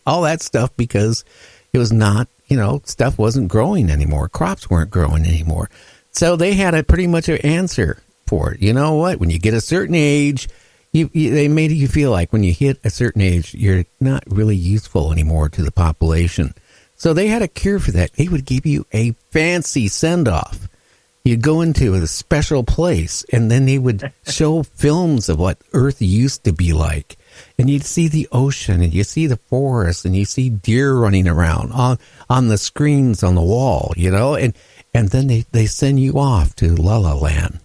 all that stuff because it was not, stuff wasn't growing anymore. Crops weren't growing anymore. So they had a pretty much an answer for it. You know what? When you get a certain age, they made you feel like when you hit a certain age, you're not really useful anymore to the population. So they had a cure for that. They would give you a fancy send-off. You'd go into a special place, and then they would show films of what Earth used to be like. And you'd see the ocean, and you see the forest, and you see deer running around on the screens on the wall, and then they send you off to La La Land.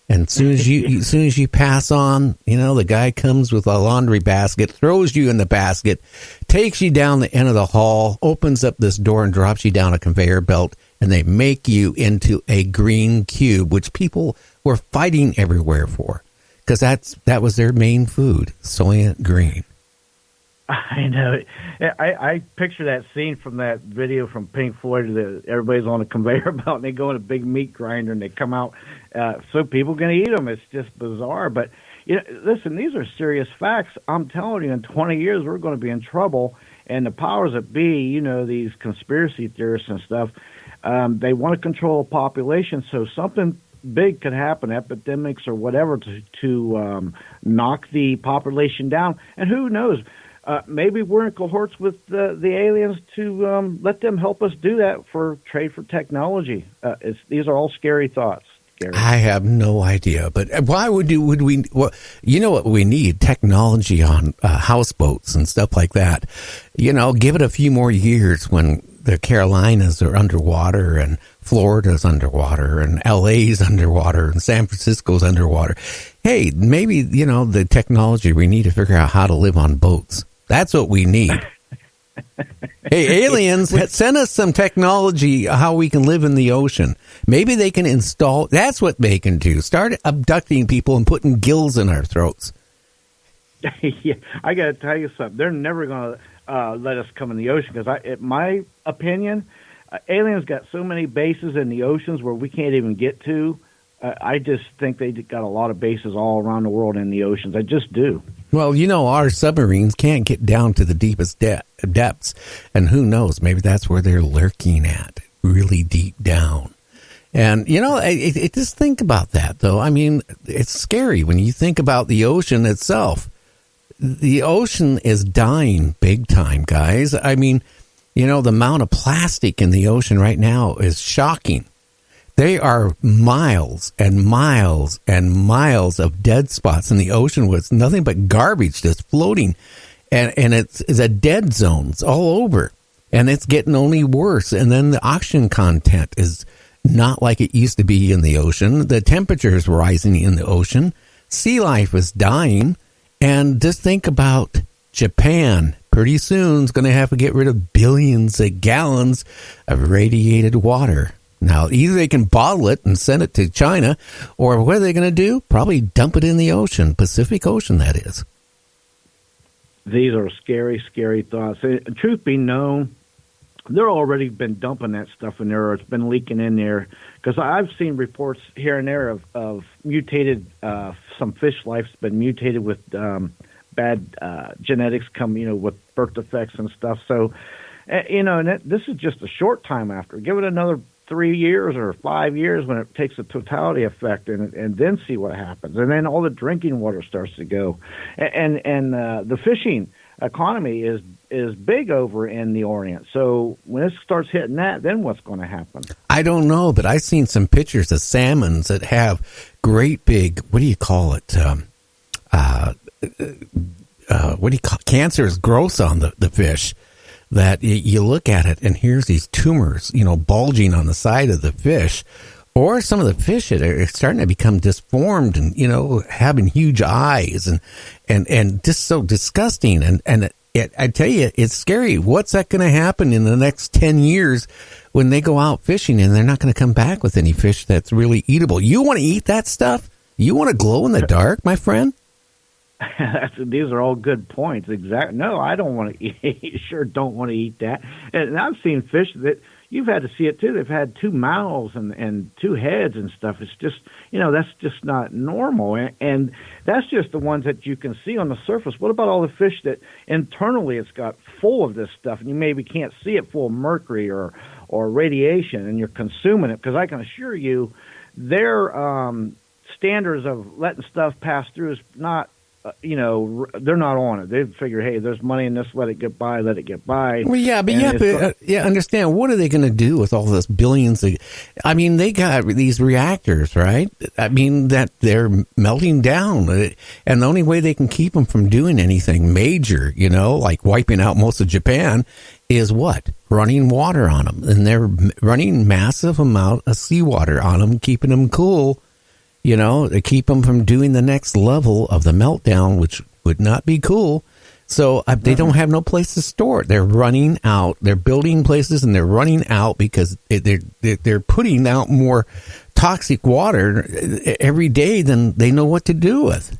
And as soon as you pass on, the guy comes with a laundry basket, throws you in the basket, takes you down the end of the hall, opens up this door and drops you down a conveyor belt, and they make you into a green cube, which people were fighting everywhere for, because that was their main food, Soylent Green. I know. I picture that scene from that video from Pink Floyd that everybody's on a conveyor belt and they go in a big meat grinder and they come out. So people can eat them. It's just bizarre. But, listen, these are serious facts. I'm telling you, in 20 years, we're going to be in trouble. And the powers that be, these conspiracy theorists and stuff, they want to control the population. So something big could happen, epidemics or whatever, to knock the population down. And who knows? Maybe we're in cohorts with the aliens to let them help us do that for trade for technology. These are all scary thoughts. Gary. I have no idea, but why would we? Well, you know what we need? Technology on houseboats and stuff like that. Give it a few more years when the Carolinas are underwater and Florida's underwater and LA's underwater and San Francisco's underwater. Hey, maybe, the technology, we need to figure out how to live on boats. That's what we need. Hey, aliens, send us some technology, how we can live in the ocean. Maybe they can install, that's what they can do. Start abducting people and putting gills in our throats. Yeah, I got to tell you something. They're never going to let us come in the ocean because, in my opinion, aliens got so many bases in the oceans where we can't even get to. I just think they got a lot of bases all around the world in the oceans. I just do. Well, our submarines can't get down to the deepest depths. And who knows, maybe that's where they're lurking at, really deep down. And, just think about that, though. I mean, it's scary when you think about the ocean itself. The ocean is dying big time, guys. I mean, the amount of plastic in the ocean right now is shocking. They are miles and miles and miles of dead spots in the ocean with nothing but garbage just floating. And it's a dead zones all over. And it's getting only worse. And then the oxygen content is not like it used to be in the ocean. The temperature is rising in the ocean. Sea life is dying. And just think about Japan. Pretty soon is going to have to get rid of billions of gallons of radiated water. Now, either they can bottle it and send it to China, or what are they going to do? Probably dump it in the ocean, Pacific Ocean, that is. These are scary, scary thoughts. Truth be known, they're already been dumping that stuff in there, or it's been leaking in there. Because I've seen reports here and there of mutated, some fish life's been mutated with bad genetics, with birth defects and stuff. So, and this is just a short time after. Give it another 3 years or 5 years when it takes a totality effect, and then see what happens. And then all the drinking water starts to go, and the fishing economy is big over in the Orient. So when it starts hitting that, then what's going to happen? I don't know, but I've seen some pictures of salmons that have great big, what do you call it? Cancerous growths on the fish. That you look at it and here's these tumors, bulging on the side of the fish, or some of the fish that are starting to become disformed and, having huge eyes and just so disgusting. And I tell you, it's scary. What's that going to happen in the next 10 years when they go out fishing and they're not going to come back with any fish that's really eatable? You want to eat that stuff? You want to glow in the dark, my friend? These are all good points. Exactly. No, I don't want to eat. Sure, don't want to eat that. And I've seen fish that you've had to see it too. They've had two mouths and two heads and stuff. It's just, that's just not normal. And that's just the ones that you can see on the surface. What about all the fish that internally it's got full of this stuff, and you maybe can't see it full of mercury or radiation, and you're consuming it? Because I can assure you, their standards of letting stuff pass through is not, they're not on it. They figure, hey, there's money in this, let it get by. Well, yeah, but understand, what are they going to do with all this billions they got these reactors, right? That they're melting down, and the only way they can keep them from doing anything major, like wiping out most of Japan, is what? Running water on them. And they're running massive amount of seawater on them, keeping them cool, to keep them from doing the next level of the meltdown, which would not be cool. So they don't have no place to store it. They're running out. They're building places, and they're running out because they're putting out more toxic water every day than they know what to do with.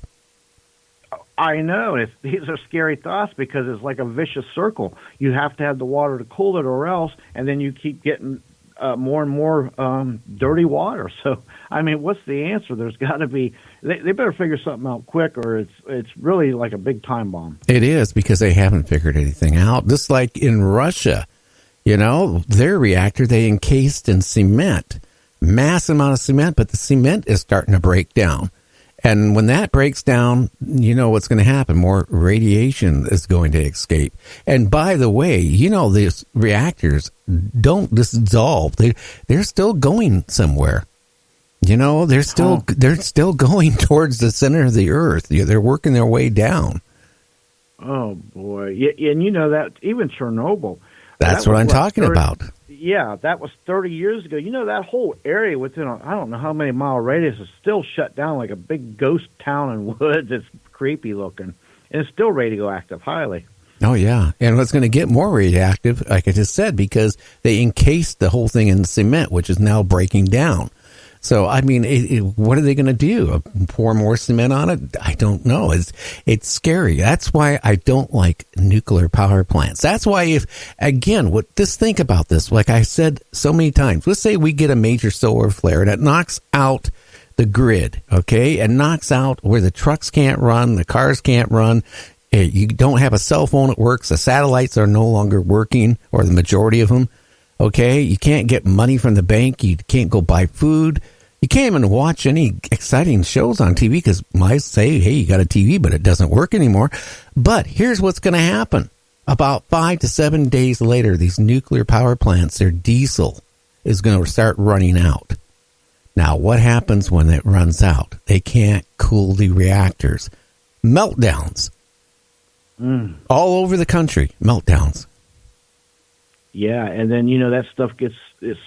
I know. These are scary thoughts because it's like a vicious circle. You have to have the water to cool it, or else, and then you keep getting more and more dirty water. So, what's the answer? There's got to be. They better figure something out quick, or it's really like a big time bomb. It is, because they haven't figured anything out. Just like in Russia, their reactor they encased in cement, mass amount of cement, but the cement is starting to break down. And when that breaks down, what's going to happen. More radiation is going to escape. And by the way, these reactors don't dissolve. They're still going somewhere. They're still going towards the center of the earth. They're working their way down. Oh boy. Yeah, and that even Chernobyl. That's what I'm talking about. Yeah, that was 30 years ago. That whole area within, I don't know how many mile radius, is still shut down like a big ghost town in woods. It's creepy looking. And it's still radioactive, highly. Oh, yeah. And it's going to get more radioactive, like I just said, because they encased the whole thing in cement, which is now breaking down. So, what are they going to do? Pour more cement on it? I don't know. It's scary. That's why I don't like nuclear power plants. That's why just think about this. Like I said so many times, let's say we get a major solar flare and it knocks out the grid, okay? And knocks out where the trucks can't run, the cars can't run. You don't have a cell phone that works. The satellites are no longer working, or the majority of them. Okay, you can't get money from the bank. You can't go buy food. You can't even watch any exciting shows on TV because might say, hey, you got a TV, but it doesn't work anymore. But here's what's going to happen. About 5 to 7 days later, these nuclear power plants, their diesel is going to start running out. Now, what happens when it runs out? They can't cool the reactors. Meltdowns. All over the country, meltdowns. Yeah, and then, that stuff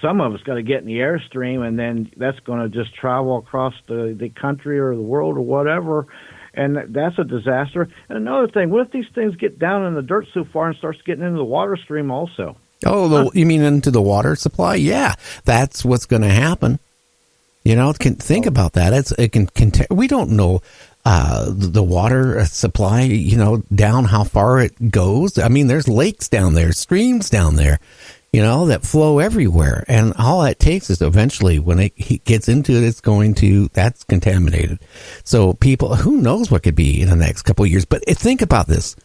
some of it's got to get in the airstream, and then that's going to just travel across the country or the world or whatever, and that's a disaster. And another thing, what if these things get down in the dirt so far and starts getting into the water stream also? Oh, you mean into the water supply? Yeah, that's what's going to happen. Think about that. We don't know the water supply, down how far it goes. There's lakes down there, streams down there, that flow everywhere. And all it takes is eventually when it gets into it, that's contaminated. So people, who knows what could be in the next couple of years. But think about this.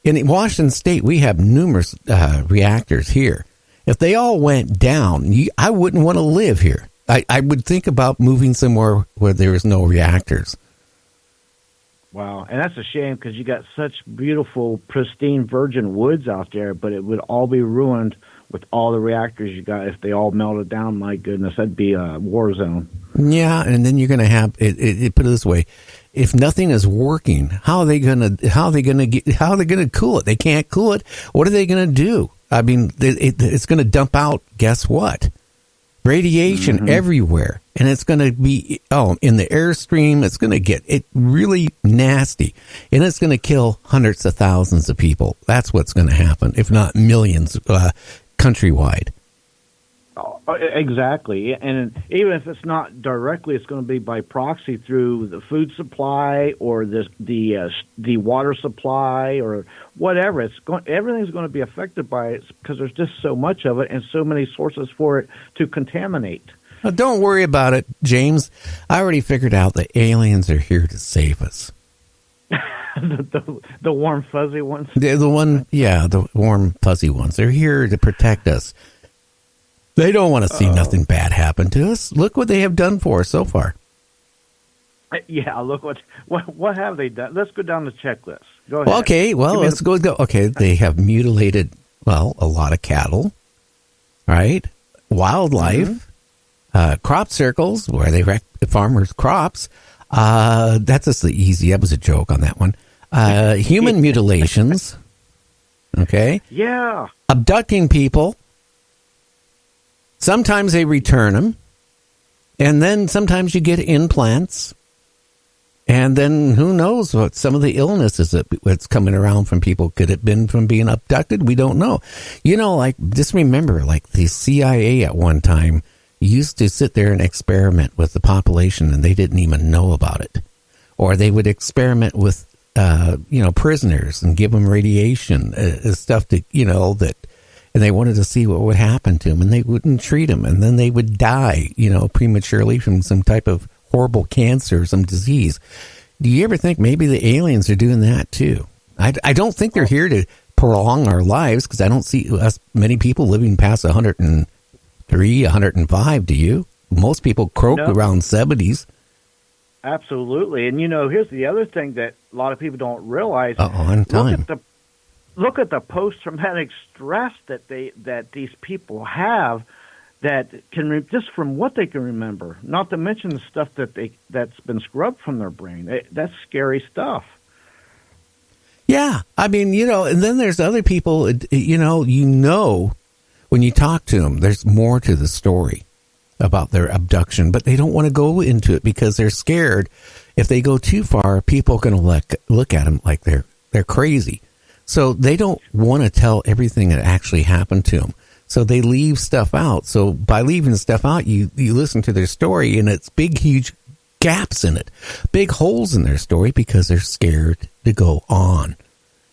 In Washington State, we have numerous reactors here. If they all went down, I wouldn't want to live here. I would think about moving somewhere where there is no reactors. Wow, and that's a shame because you got such beautiful, pristine, virgin woods out there, but it would all be ruined with all the reactors you got if they all melted down. My goodness, that'd be a war zone. Yeah, and then you're going to have it. Put it this way: if nothing is working, how are they going to cool it? They can't cool it. What are they going to do? It's going to dump out. Guess what? Radiation everywhere, and it's going to be in the airstream. It's going to get really nasty, and it's going to kill hundreds of thousands of people. That's what's going to happen, if not millions, countrywide. Exactly, and even if it's not directly, it's going to be by proxy through the food supply or the water supply or whatever. Everything's going to be affected by it because there's just so much of it and so many sources for it to contaminate. Well, don't worry about it, James. I already figured out that aliens are here to save us. the warm fuzzy ones. The warm fuzzy ones. They're here to protect us. They don't want to see nothing bad happen to us. Look what they have done for us so far. Yeah, look what have they done? Let's go down the checklist. Go ahead. Okay, well, let's go. Okay, they have mutilated, a lot of cattle, right? Wildlife, crop circles where they wreck the farmers' crops. That's just the easy. That was a joke on that one. Human mutilations. Okay. Yeah. Abducting people. Sometimes they return them, and then sometimes you get implants, and then who knows what some of the illnesses that's coming around from people. Could it have been from being abducted? We don't know. Just remember, the CIA at one time used to sit there and experiment with the population, and they didn't even know about it. Or they would experiment with, prisoners and give them radiation, stuff that... And they wanted to see what would happen to them, and they wouldn't treat them, and then they would die, prematurely from some type of horrible cancer or some disease. Do you ever think maybe the aliens are doing that too? I don't think they're here to prolong our lives, because I don't see us many people living past 103, 105. Do you? Most people croak around 70s. Absolutely, and here's the other thing that a lot of people don't realize. On time. Look at the post-traumatic stress that these people have, that can just from what they can remember. Not to mention the stuff that's been scrubbed from their brain. That's scary stuff. Yeah, and then there's other people. When you talk to them, there's more to the story about their abduction, but they don't want to go into it because they're scared. If they go too far, people are going to look at them like they're crazy. So they don't want to tell everything that actually happened to them. So they leave stuff out. So by leaving stuff out, you listen to their story, and it's big, huge gaps in it, big holes in their story, because they're scared to go on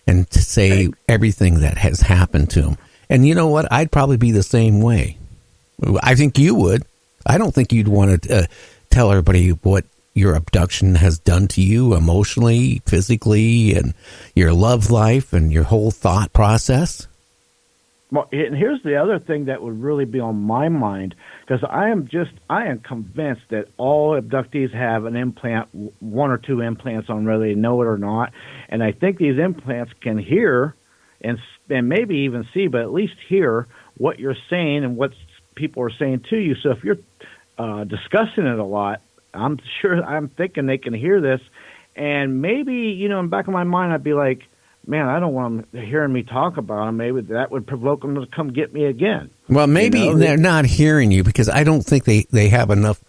and to say everything that has happened to them. And you know what? I'd probably be the same way. I think you would. I don't think you'd want to tell everybody what your abduction has done to you emotionally, physically, and your love life and your whole thought process. Well, and here's the other thing that would really be on my mind, because I am convinced that all abductees have an implant, one or two implants on, whether they know it or not. And I think these implants can hear and maybe even see, but at least hear what you're saying and what people are saying to you. So if you're discussing it a lot, I'm thinking they can hear this, and maybe, in the back of my mind, I'd be like, man, I don't want them hearing me talk about them. Maybe that would provoke them to come get me again. Well, maybe they're not hearing you, because I don't think they have enough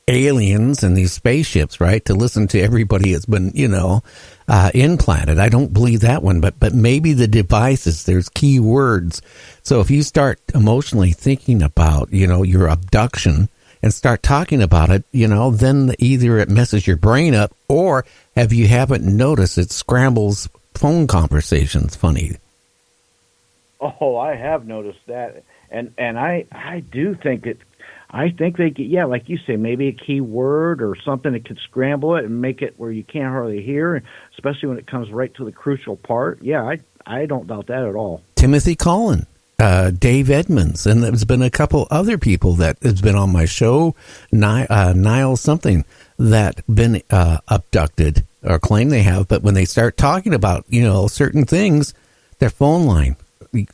aliens in these spaceships, right, to listen to everybody that's been, implanted. I don't believe that one, but maybe the devices, there's key words. So if you start emotionally thinking about, your abduction, and start talking about it, then either it messes your brain up, or if you haven't noticed, it scrambles phone conversations funny. Oh, I have noticed that. And I do think I think they get, like you say, maybe a key word or something that could scramble it and make it where you can't hardly hear, especially when it comes right to the crucial part. Yeah, I don't doubt that at all. Timothy Collin. Dave Edmonds, and there's been a couple other people that has been on my show, Niall something, that been abducted or claim they have, but when they start talking about, certain things, their phone line,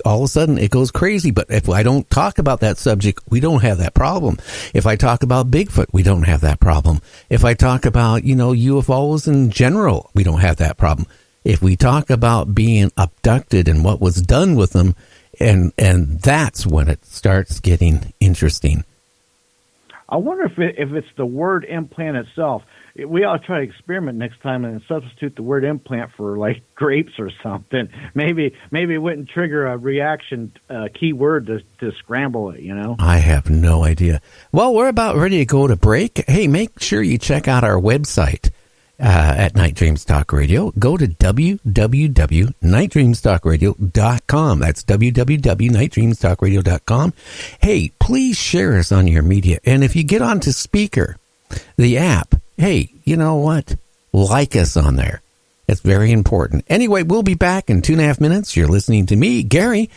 all of a sudden it goes crazy. But if I don't talk about that subject, we don't have that problem. If I talk about Bigfoot, we don't have that problem. If I talk about, UFOs in general, we don't have that problem. If we talk about being abducted and what was done with them, and that's when it starts getting interesting. I wonder if it's the word implant itself. We ought to try to experiment next time and substitute the word implant for like grapes or something. Maybe it wouldn't trigger a reaction keyword to scramble it, you know? I have no idea. Well, we're about ready to go to break. Hey, make sure you check out our website at Night Dreams Talk Radio. Go to www.nightdreamstalkradio.com. That's www.nightdreamstalkradio.com. Hey, please share us on your media. And if you get onto Speaker, the app, hey, you know what? Like us on there. It's very important. Anyway, we'll be back in 2.5 minutes. You're listening to me, Gary,